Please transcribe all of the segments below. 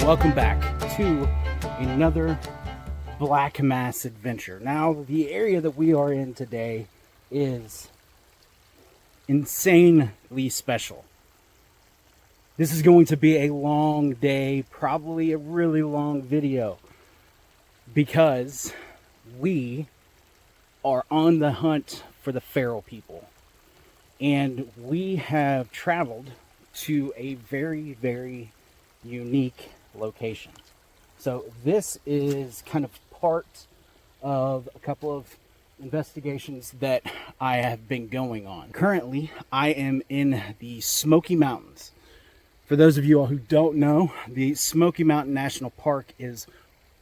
welcome back to another Black Mass adventure. Now, the area that we are in today is insanely special. This is going to be a long day, probably a really long video, because we are on the hunt for the feral people. And we have traveled to a very, very unique location. So this is kind of part of a couple of investigations that I have been going on. Currently, I am in the Smoky Mountains. For those of you all who don't know, the Smoky Mountain National Park is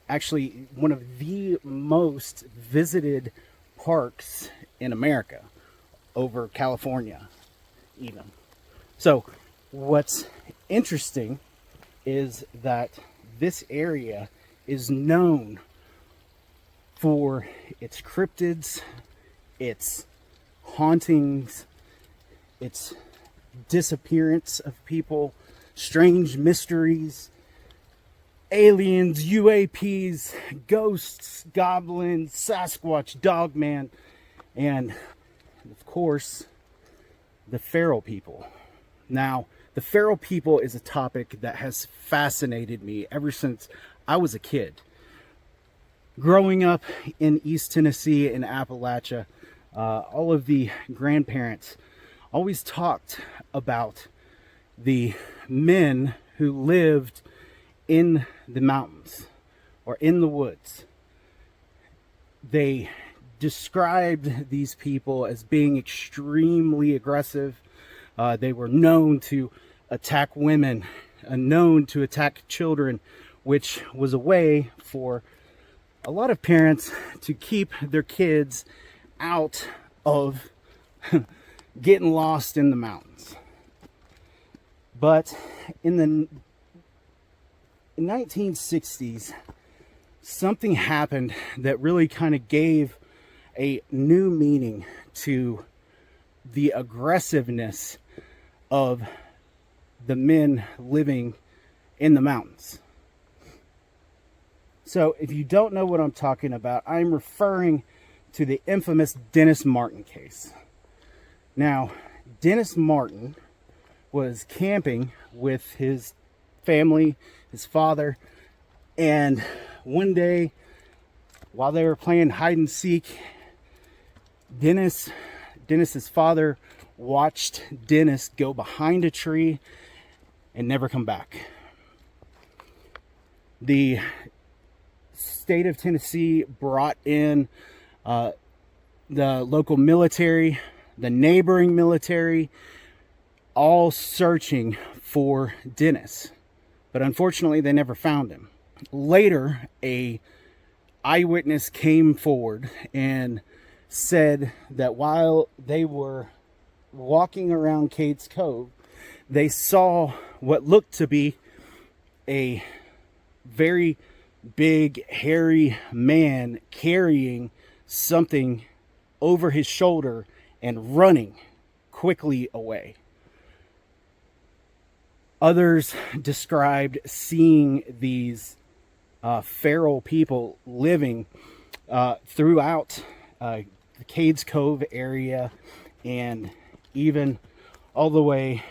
actually one of the most visited parks in America, over California even. So what's interesting is that this area is known for its cryptids, its hauntings, its disappearance of people, strange mysteries, aliens, UAPs, ghosts, goblins, Sasquatch, Dogman, and of course, the feral people. Now, the feral people is a topic that has fascinated me ever since I was a kid. Growing up in East Tennessee in Appalachia, all of the grandparents always talked about the men who lived in the mountains or in the woods. They described these people as being extremely aggressive. They were known to attack women, known to attack children, which was a way for a lot of parents to keep their kids out of getting lost in the mountains. But in the 1960s, something happened that really kind of gave a new meaning to the aggressiveness of the men living in the mountains. So if you don't know what I'm talking about, I'm referring to the infamous Dennis Martin case. Now, Dennis Martin was camping with his family, his father, and one day while they were playing hide and seek, Dennis's father watched Dennis go behind a tree and never come back. The state of Tennessee brought in the local military, the neighboring military, all searching for Dennis. But unfortunately, they never found him. Later, a eyewitness came forward and said that while they were walking around Cades Cove, they saw what looked to be a very big, hairy man carrying something over his shoulder and running quickly away. Others described seeing these feral people living throughout the Cades Cove area, and even all the way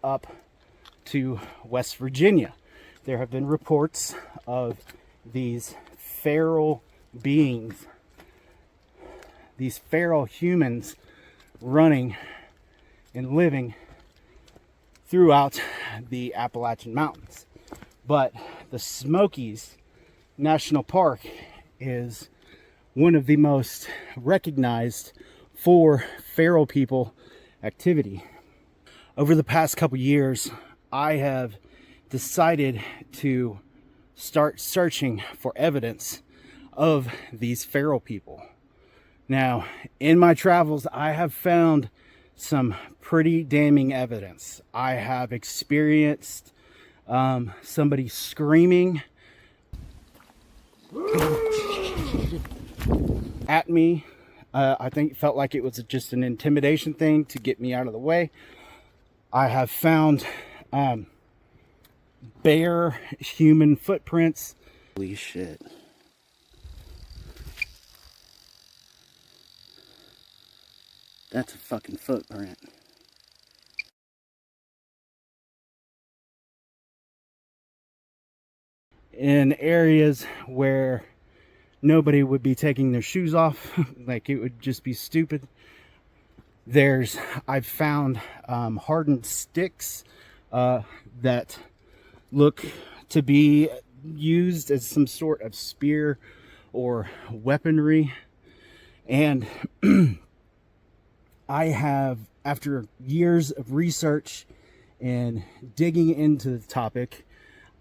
up to West Virginia. There have been reports of these feral beings, these feral humans running and living throughout the Appalachian Mountains. But the Smokies National Park is one of the most recognized for feral people activity. Over the past couple years, I have decided to start searching for evidence of these feral people. Now, in my travels, I have found some pretty damning evidence. I have experienced somebody screaming at me. I think it felt like it was just an intimidation thing to get me out of the way. I have found bare human footprints. Holy shit. That's a fucking footprint. In areas where nobody would be taking their shoes off, like it would just be stupid. I've found hardened sticks that look to be used as some sort of spear or weaponry. And I have, after years of research and digging into the topic,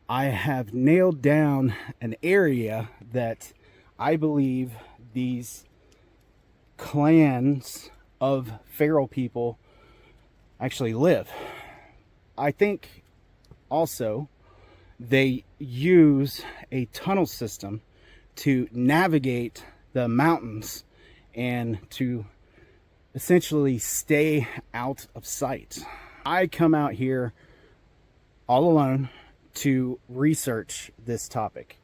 I have nailed down an area that I believe these clans of feral people actually live. I think also they use a tunnel system to navigate the mountains and to essentially stay out of sight. I come out here all alone to research this topic.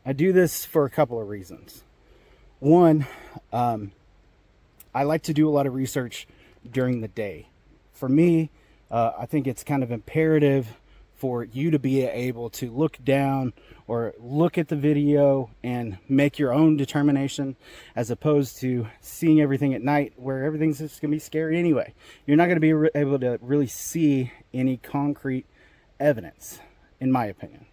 I do this for a couple of reasons. One, I like to do a lot of research during the day. For me, I think it's kind of imperative for you to be able to look down or look at the video and make your own determination, as opposed to seeing everything at night where everything's just going to be scary anyway. You're not going to be able to really see any concrete evidence, in my opinion.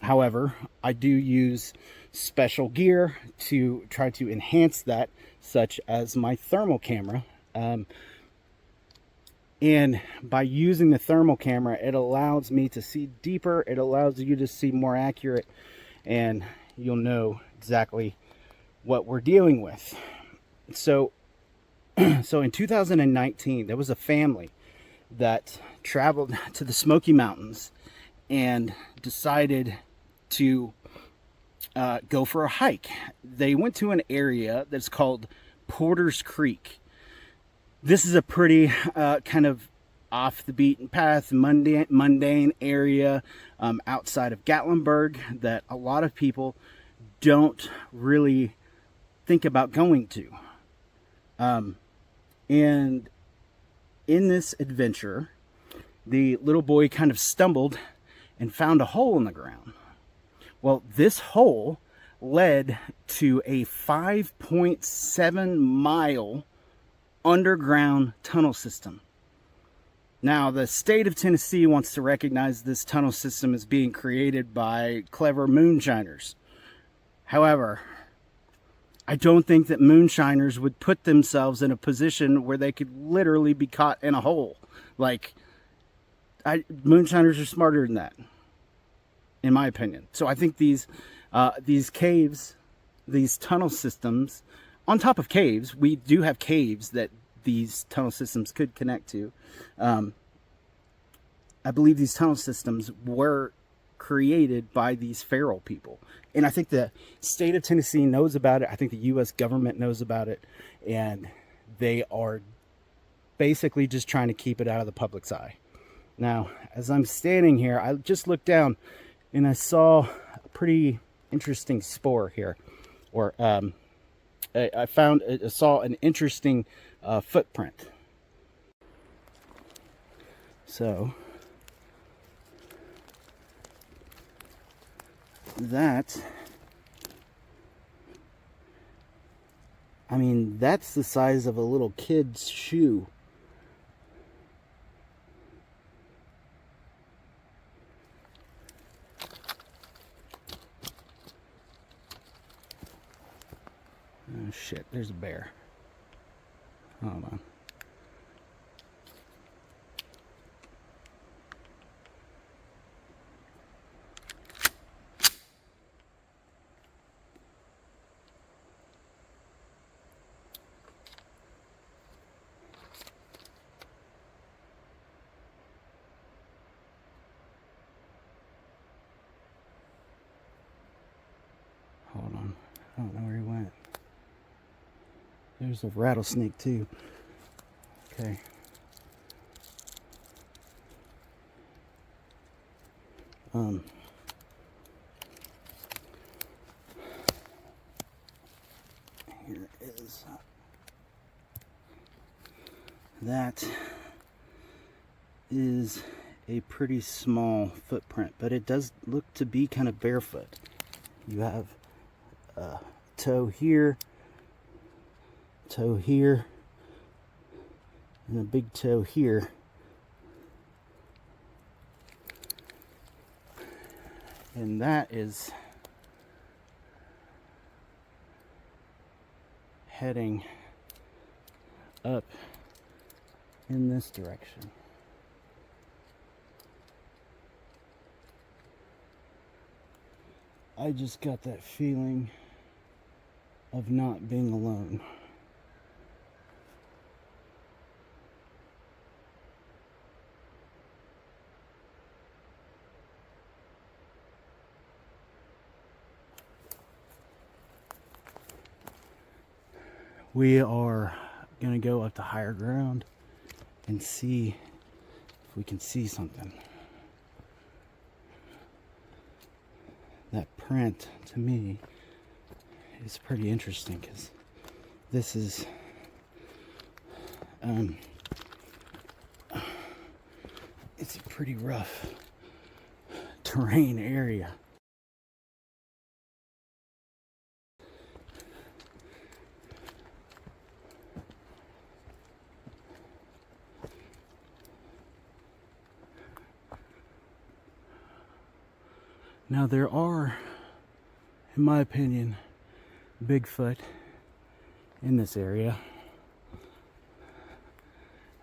However, I do use special gear to try to enhance that, such as my thermal camera. And by using the thermal camera, it allows me to see deeper. It allows you to see more accurate, and you'll know exactly what we're dealing with. So in 2019, there was a family that traveled to the Smoky Mountains and decided to go for a hike. They went to an area that's called Porter's Creek. This is a pretty kind of off the beaten path, mundane area outside of Gatlinburg that a lot of people don't really think about going to. And in this adventure, the little boy kind of stumbled and found a hole in the ground. Well, this hole led to a 5.7 mile underground tunnel system. Now, the state of Tennessee wants to recognize this tunnel system as being created by clever moonshiners. However, I don't think that moonshiners would put themselves in a position where they could literally be caught in a hole. Like, moonshiners are smarter than that, in my opinion. So I think these caves, these tunnel systems, on top of caves, we do have caves that these tunnel systems could connect to. I believe these tunnel systems were created by these feral people. And I think the state of Tennessee knows about it. I think the U.S. government knows about it. And they are basically just trying to keep it out of the public's eye. Now, as I'm standing here, I just looked down and I saw a pretty interesting spore here. Or I saw an interesting footprint. So that, I mean, that's the size of a little kid's shoe. Oh shit, there's a bear. Hold on. Hold on. I don't know where he went. There's a rattlesnake too. Okay. Here is that is a pretty small footprint, but it does look to be kind of barefoot. You have a toe here, and a big toe here. And that is heading up in this direction. I just got that feeling of not being alone. We are going to go up to higher ground and see if we can see something. That print, to me, is pretty interesting because this is it's a pretty rough terrain area. Now there are, in my opinion, Bigfoot in this area.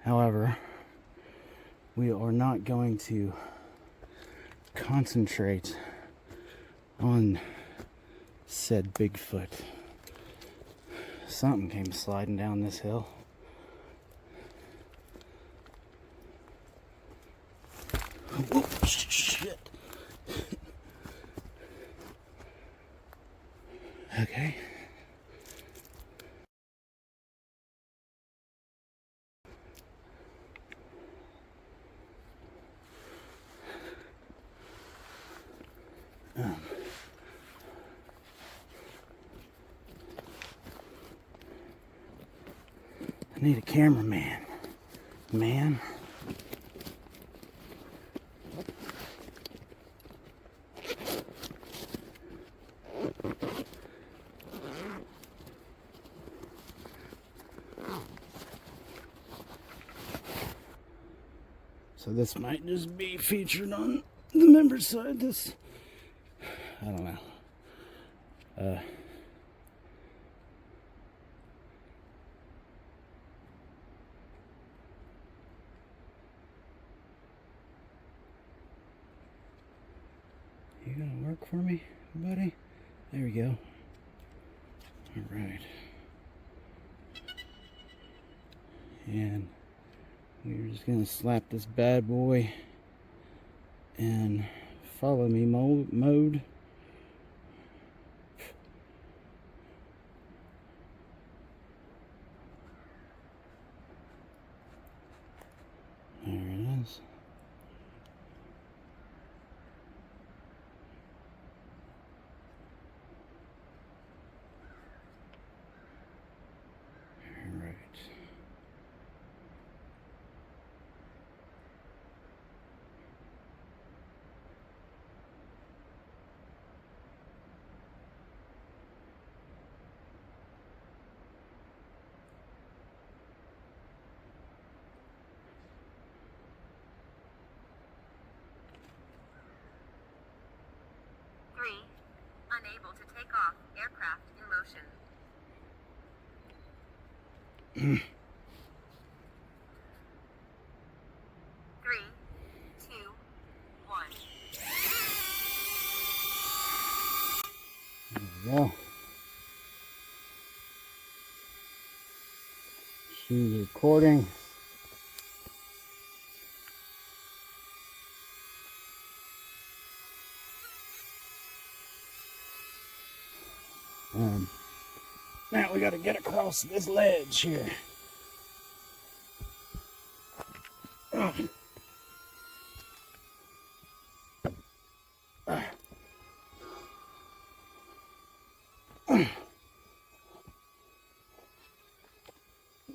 However, we are not going to concentrate on said Bigfoot. Something came sliding down this hill. Whoa, shit. Okay. I need a cameraman, man. So this might just be featured on the members side. This, I don't know. You gonna work for me, buddy? There we go. All right. And we're just gonna slap this bad boy in follow me mode. There it is. All right. Unable to take off. Aircraft in motion. 3, 2, 1. There we go. She's recording. Now we got to get across this ledge here.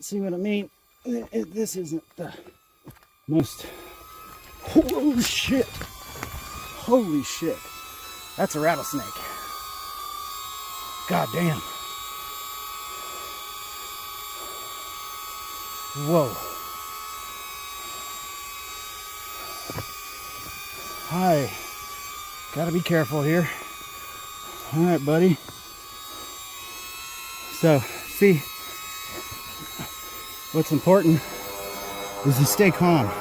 See what I mean? This isn't the most... Oh, shit. Holy shit. That's a rattlesnake. God damn. Whoa. Hi. Gotta be careful here. Alright, buddy. So, see, what's important is to stay calm.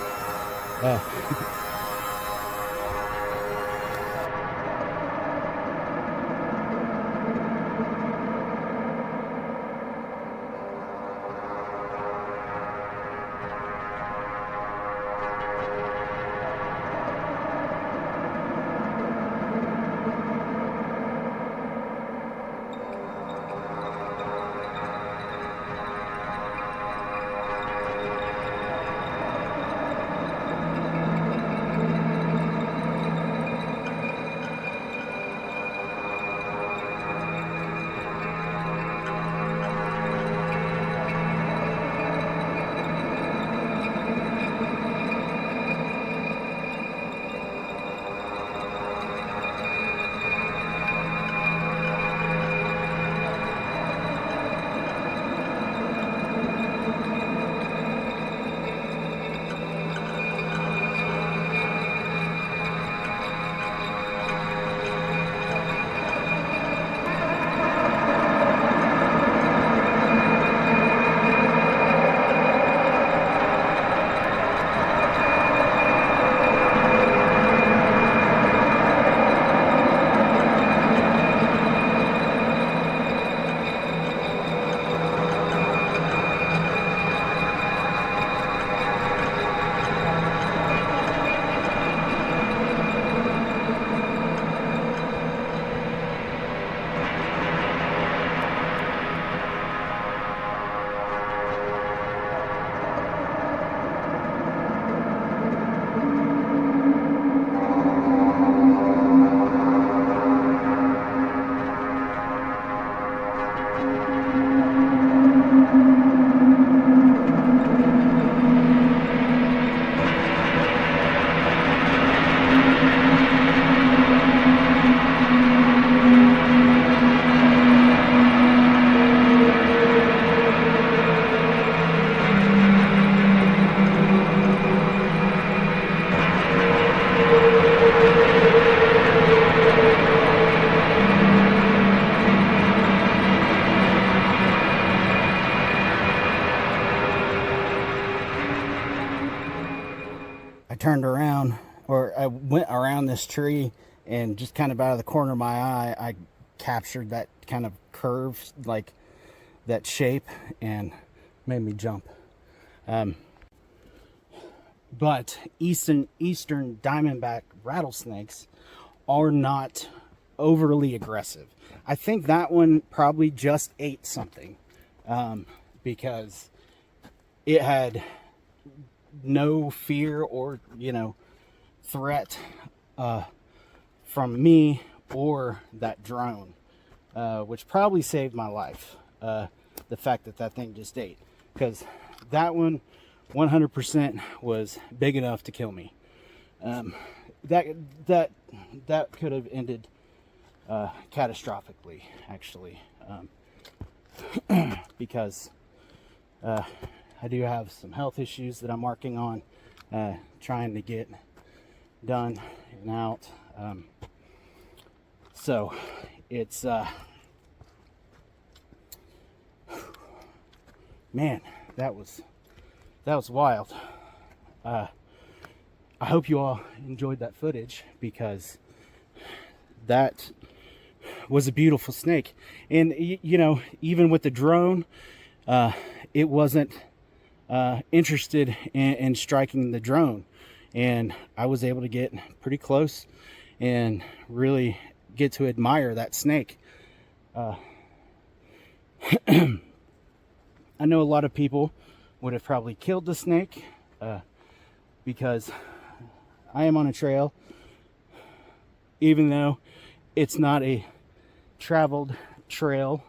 Turned around, or I went around this tree, and just kind of out of the corner of my eye, I captured that kind of curve, like that shape, and made me jump. But eastern diamondback rattlesnakes are not overly aggressive. I think that one probably just ate something, because it had no fear or threat from me or that drone, which probably saved my life. The fact that thing just ate, because that one 100% was big enough to kill me. That could have ended catastrophically, actually, because I do have some health issues that I'm working on, trying to get done and out. So it's man, that was wild. I hope you all enjoyed that footage, because that was a beautiful snake. And even with the drone, it wasn't interested in striking the drone, and I was able to get pretty close and really get to admire that snake. I know a lot of people would have probably killed the snake, because I am on a trail, even though it's not a traveled trail.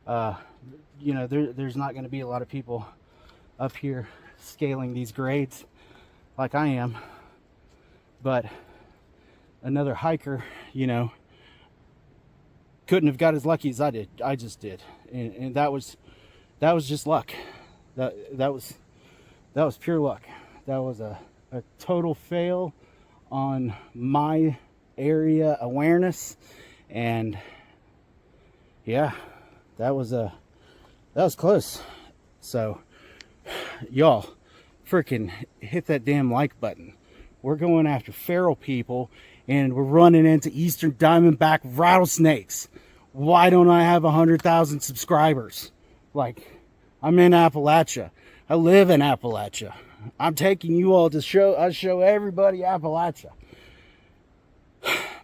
There's not going to be a lot of people up here scaling these grades like I am. But another hiker, you know, couldn't have got as lucky as I did. I just did. And that was just luck. That was pure luck. That was a total fail on my area awareness. And yeah, that was close. So y'all freaking hit that damn like button. We're going after feral people and we're running into eastern diamondback rattlesnakes. Why don't I have 100,000 subscribers? Like, I'm in Appalachia. I live in Appalachia. I'm taking you all to show everybody Appalachia.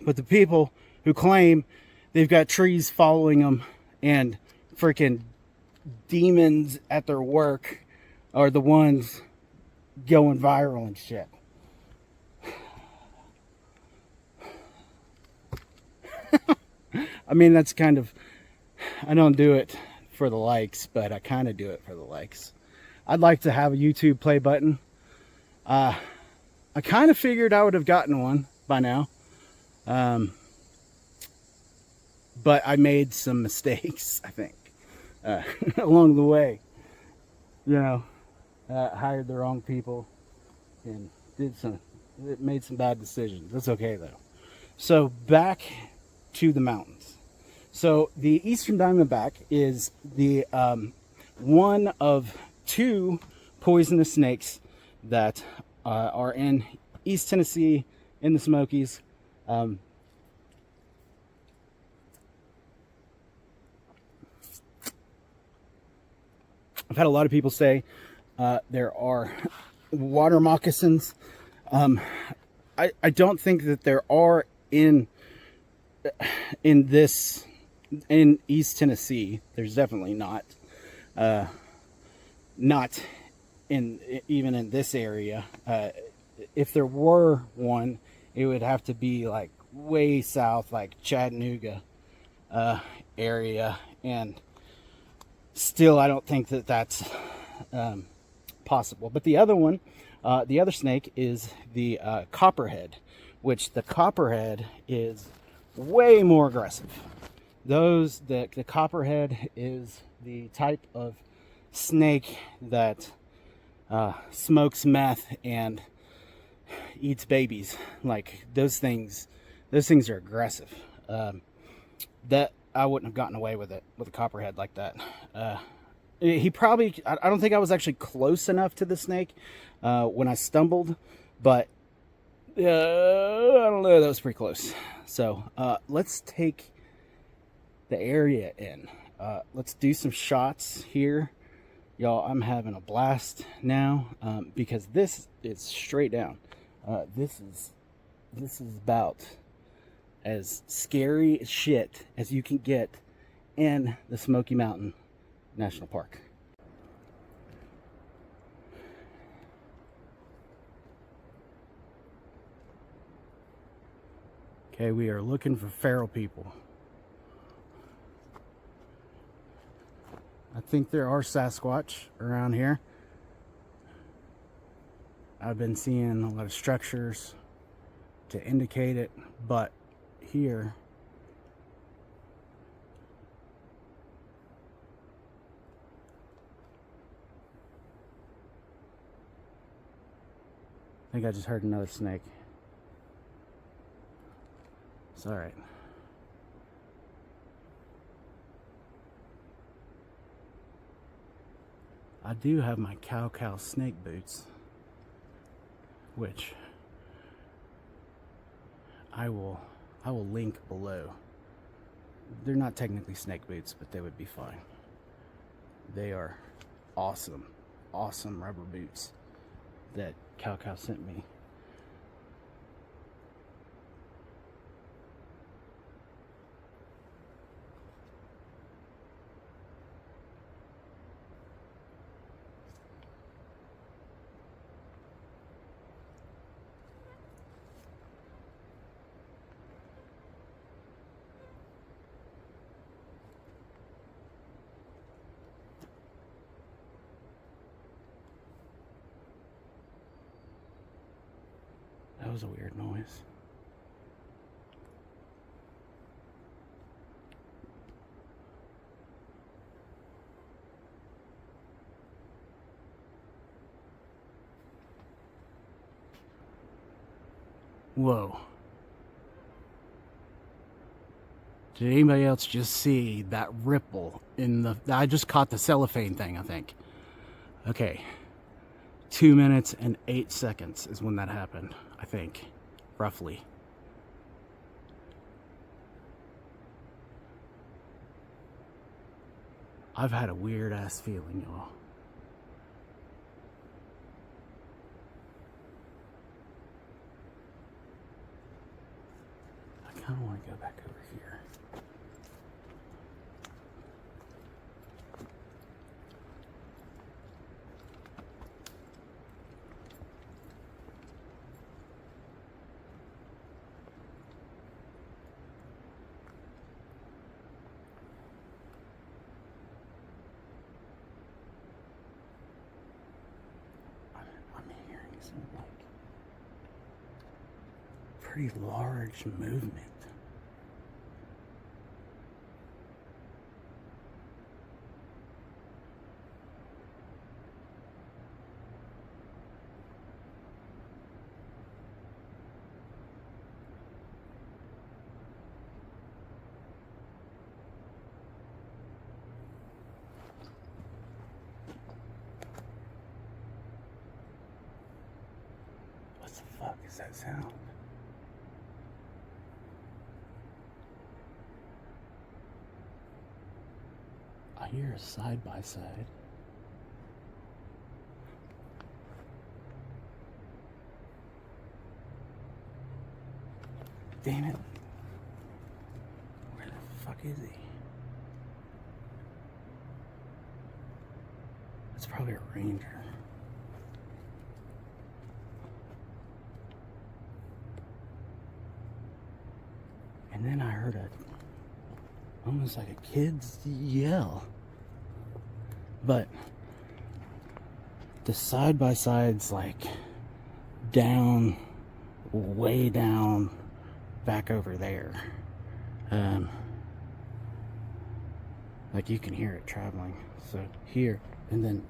But the people who claim they've got trees following them and freaking demons at their work are the ones going viral and shit. I mean, that's kind of, I don't do it for the likes, but I kind of do it for the likes. I'd like to have a YouTube play button. I kind of figured I would have gotten one by now. But I made some mistakes, I think, along the way. You know, hired the wrong people and made some bad decisions. That's okay though. So back to the mountains. So the eastern diamondback is the one of two poisonous snakes that are in East Tennessee in the Smokies. I've had a lot of people say there are water moccasins. I don't think that there are in East Tennessee. There's definitely not. Not even in this area. If there were one, it would have to be like way south, like Chattanooga area, and still I don't think that that's possible. But the other one, the other snake is the copperhead, which the copperhead is way more aggressive. The copperhead is the type of snake that smokes meth and eats babies. Like those things are aggressive. That I wouldn't have gotten away with it with a copperhead like that. He probably, I don't think I was actually close enough to the snake when I stumbled, but I don't know, that was pretty close. So let's take the area in. Let's do some shots here. Y'all, I'm having a blast now because this is straight down. This is about as scary as shit as you can get in the Smoky Mountain National Park. Okay, we are looking for feral people. I think there are Sasquatch around here. I've been seeing a lot of structures to indicate it, but here I think I just heard another snake. It's all right. I do have my cow snake boots, which I will link below. They're not technically snake boots, but they would be fine. They are awesome rubber boots that cow sent me. That was a weird noise. Whoa. Did anybody else just see that ripple in the... I just caught the cellophane thing, I think. Okay. 2 minutes and 8 seconds is when that happened, I think. Roughly. I've had a weird ass feeling, y'all. I kind of want to go back over here. I'm hearing some like pretty large movement. What the fuck is that sound? I hear a side by side. Damn it. Where the fuck is he? It's probably a ranger. And then I heard almost like a kid's yell. But the side by side's like down, way down, back over there. Like you can hear it traveling. So here, and then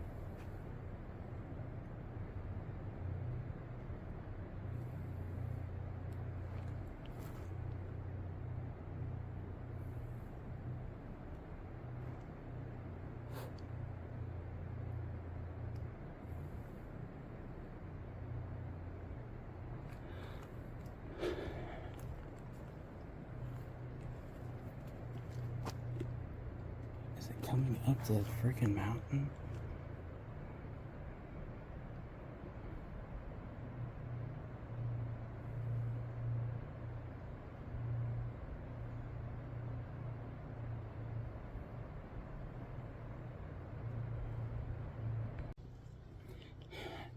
coming up the freaking mountain.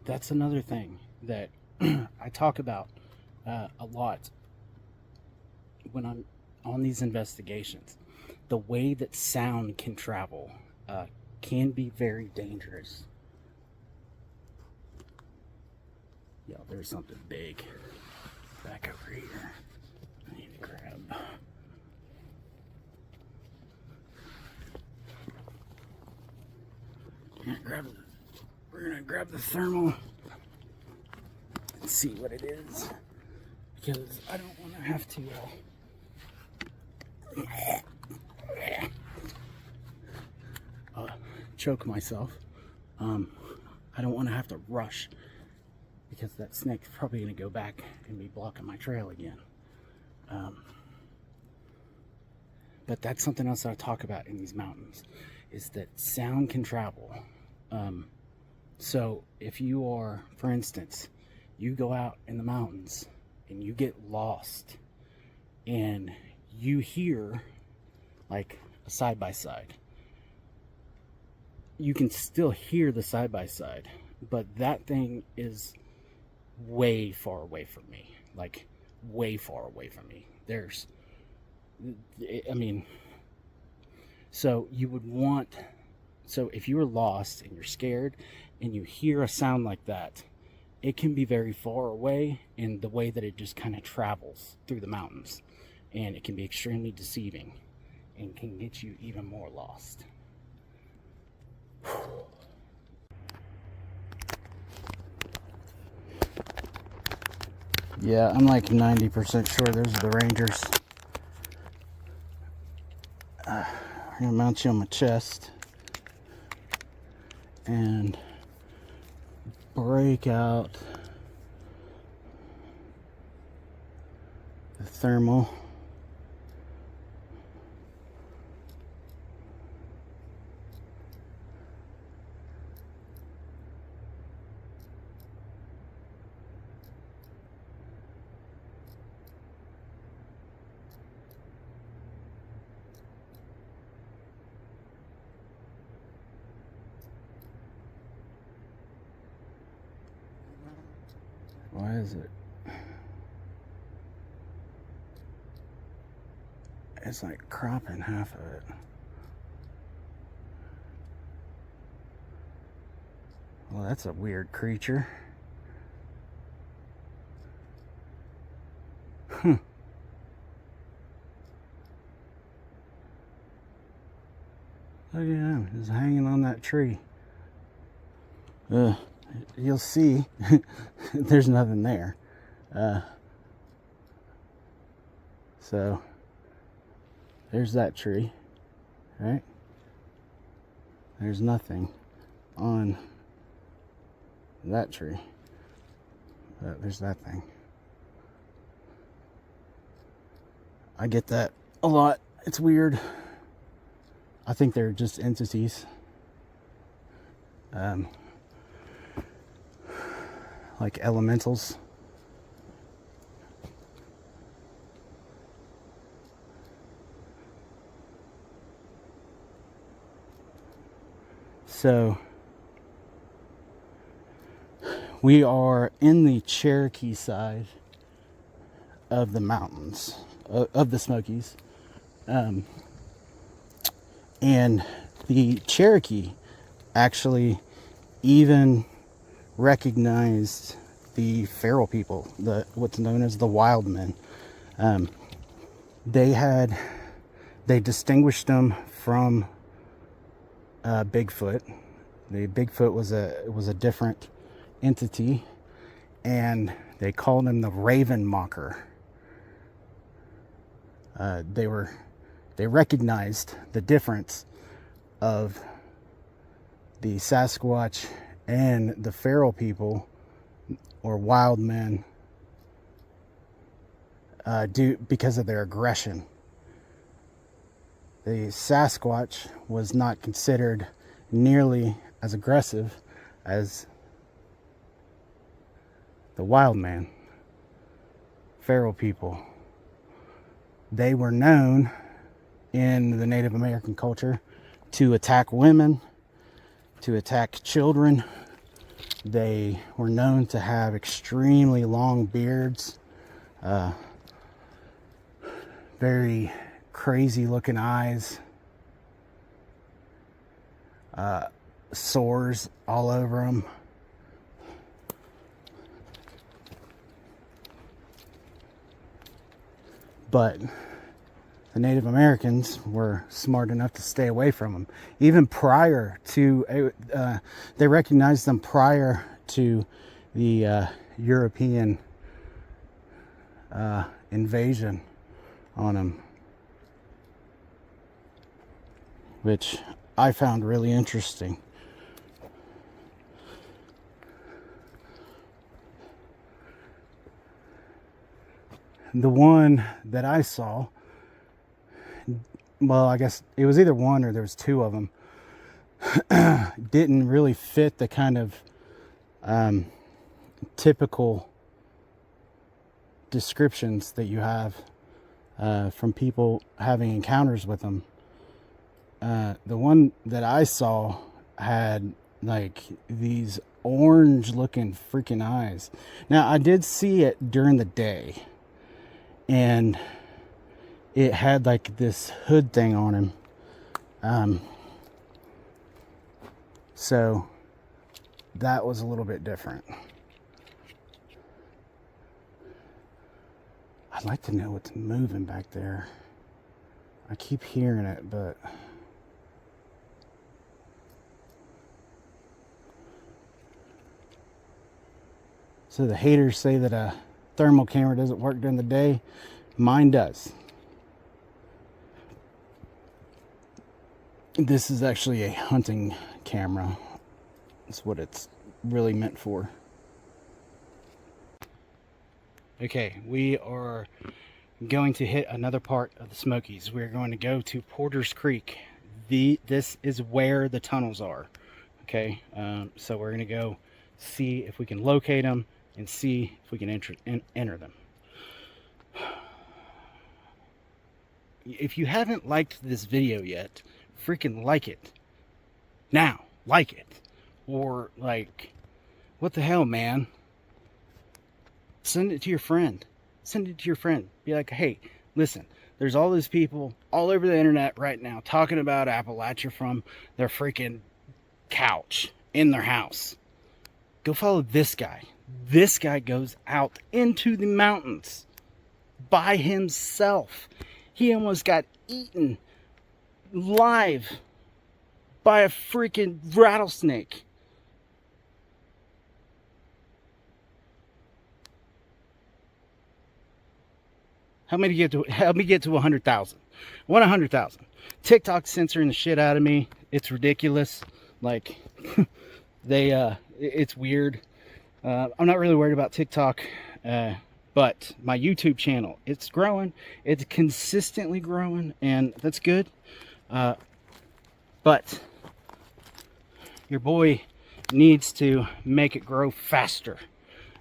That's another thing that I talk about a lot when I'm on these investigations. The way that sound can travel can be very dangerous. Yeah, there's something big back over here. I need to grab. We're gonna grab the thermal and see what it is, because I don't want to have to. Choke myself. I don't want to have to rush, because that snake's probably going to go back and be blocking my trail again. But that's something else that I talk about in these mountains, is that sound can travel. So if you are, for instance, you go out in the mountains and you get lost and you hear like a side-by-side, you can still hear the side-by-side, but that thing is way far away from me, like way far away from me. So you would want, so if you were lost and you're scared and you hear a sound like that, it can be very far away in the way that it just kind of travels through the mountains. And it can be extremely deceiving and can get you even more lost. Yeah, I'm like 90% sure those are the Rangers. I'm gonna mount you on my chest and break out the thermal. Why is it? It's like cropping half of it. Well, that's a weird creature. Look at him, just hanging on that tree. You'll see there's nothing there. So there's that tree, right? There's nothing on that tree, but there's that thing. I get that a lot. It's weird. I think they're just entities. Like elementals. So we are in the Cherokee side of the mountains, of the Smokies. And the Cherokee actually even recognized the feral people, what's known as the wild men. They distinguished them from Bigfoot. The Bigfoot was a different entity, and they called him the Raven Mocker. They recognized the difference of the Sasquatch and the feral people or wild men because of their aggression. The Sasquatch was not considered nearly as aggressive as the wild man. Feral people. They were known in the Native American culture to attack women, to attack children. They were known to have extremely long beards, very crazy looking eyes, sores all over them. But the Native Americans were smart enough to stay away from them. Even prior to, they recognized them prior to the European invasion on them, which I found really interesting. The one that I saw, well, I guess it was either one or there was two of them, didn't really fit the kind of typical descriptions that you have from people having encounters with them. The one that I saw had like these orange looking freaking eyes. Now, I did see it during the day, and it had like this hood thing on him. So that was a little bit different. I'd like to know what's moving back there. I keep hearing it, but so the haters say that a thermal camera doesn't work during the day. Mine does. This is actually a hunting camera. That's what it's really meant for. Okay, we are going to hit another part of the Smokies. We're going to go to Porter's Creek. This is where the tunnels are. Okay, so we're going to go see if we can locate them and see if we can enter them. If you haven't liked this video yet, freaking like it. Now, like it. Or, like, what the hell, man? Send it to your friend. Send it to your friend. Be like, hey, listen, there's all these people all over the internet right now talking about Appalachia from their freaking couch in their house. Go follow this guy. This guy goes out into the mountains by himself. He almost got eaten live by a freaking rattlesnake. Help me get to 100,000. I want 100,000. TikTok's censoring the shit out of me. It's ridiculous. Like, it's weird. I'm not really worried about TikTok, but my YouTube channel, it's growing. It's consistently growing, and that's good. But your boy needs to make it grow faster.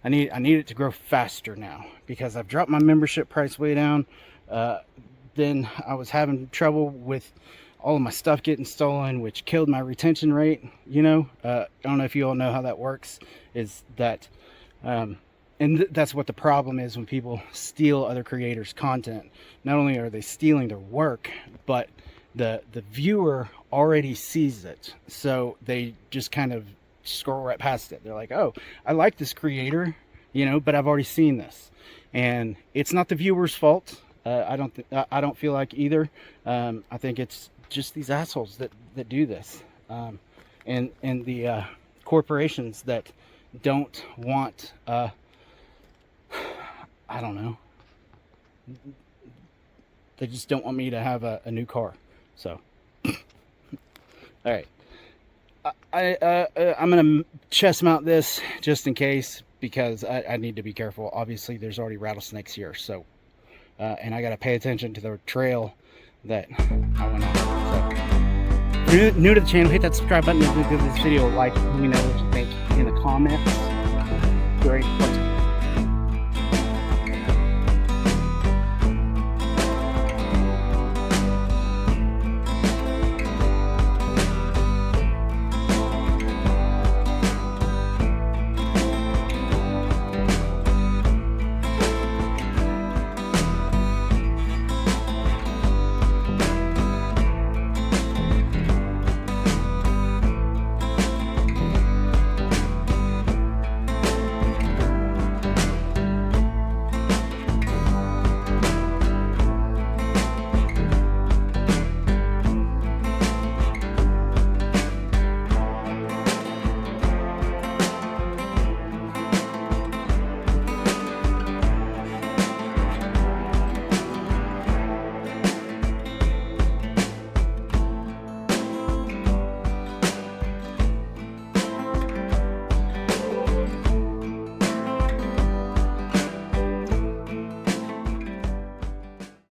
I need it to grow faster now, because I've dropped my membership price way down. Then I was having trouble with all of my stuff getting stolen, which killed my retention rate. You know, I don't know if you all know how that works. Is that that's what the problem is when people steal other creators' content. Not only are they stealing their work, but the viewer already sees it, so they just kind of scroll right past it. They're like, oh, I like this creator, you know, but I've already seen this. And it's not the viewer's fault. I don't feel like either. I think it's just these assholes that do this, and the corporations that don't want I don't know, they just don't want me to have a new car. So all right, I'm gonna chest mount this just in case, because I need to be careful. Obviously there's already rattlesnakes here, so and I gotta pay attention to the trail that I went on. So if you're new to the channel, hit that subscribe button and give this video a like. Let me know what you think in the comments. Great.